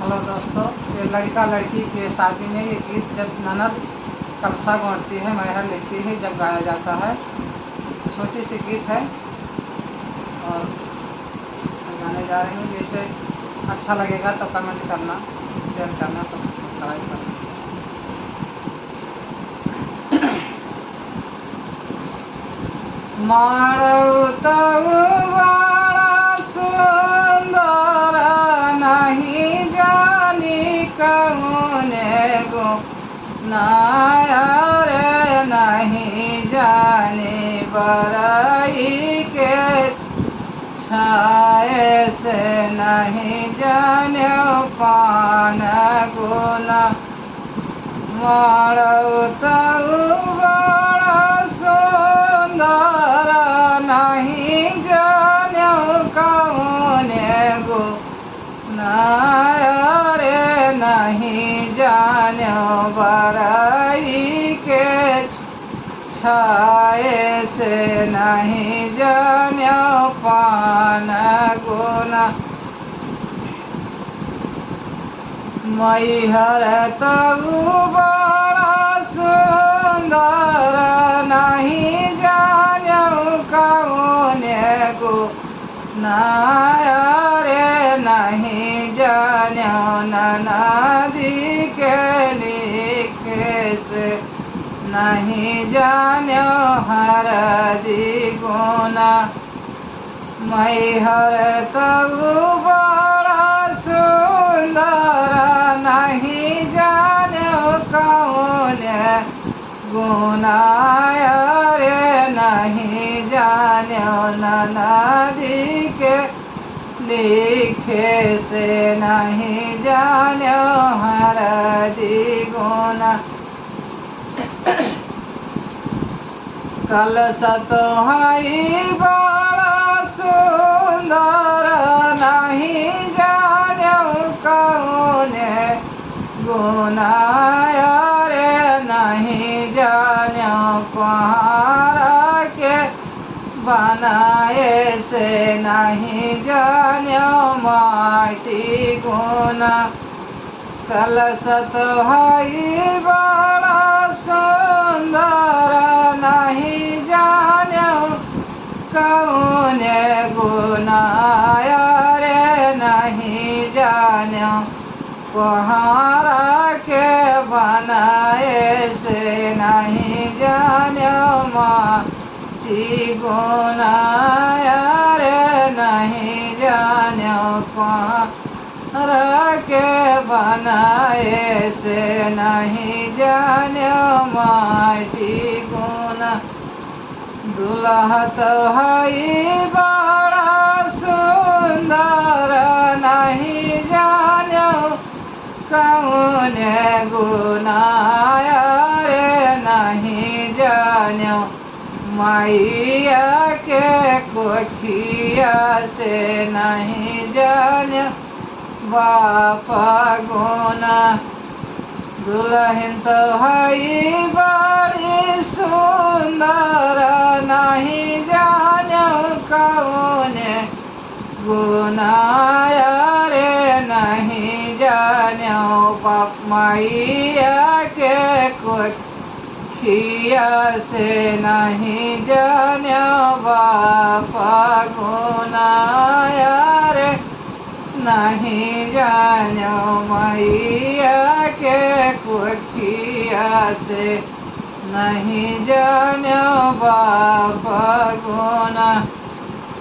Hello दोस्तों, ये लड़का लड़की के शादी में ये गीत जब ननद कलसा गाँठती है, मैहर लिखती है, जब गाया जाता है। छोटी सी गीत है और गाने जा रही हूँ। जैसे अच्छा लगेगा तो कमेंट करना, शेयर करना, सब्सक्राइब करना। मारऊ तऊ बड़ा सुंदर नहीं जानी कौने गो नायर नहीं जाने बरई के छाए से नहीं जाने पान गुना। मारऊ तऊ बड़ा सुंदर नहीं जाने कौने गो नायर नहीं जाने बरई के छाए से नहीं जाने पान गुना। मैहर तऊ बड़ा सुंदर नहीं जाने कौने गो नायर नहीं जाने ननदी के लिखे से नहीं जाने हरदी गुना। मैहर तऊ बड़ा सुंदर नहीं जाने कौने गुनायर नहीं जाने ननदी के लिखे से नहीं जाने हरदी गुना। कलसा तो हई बड़ा सुंदर नहीं जाने कौने गुनायर नहीं जाने कुम्हार के बनाए से नहीं जाने माटी गुना। कलसा तो हई बड़ा सुंदर नहीं जाने कौने गुनायर नहीं जाने कुम्हार के बनाए से नहीं जाने माटी गुनायर नहीं जाने कुम्हार के बनाए से नहीं जाने माटी गुना। दुल्हा तो हई बड़ा सुंदर नहीं जाने कौने गुनायर नहीं जाने मैया के कोखिया से नहीं जाने बापा गुना। दुल्हन तो हई बड़ी सुंदर नहीं जाने कौने गुनायर नहीं जाने बाप मैया के कोखिया से नहीं जाने बापा गुनायर नहीं जाने मैया के कोखिया से नहीं जाने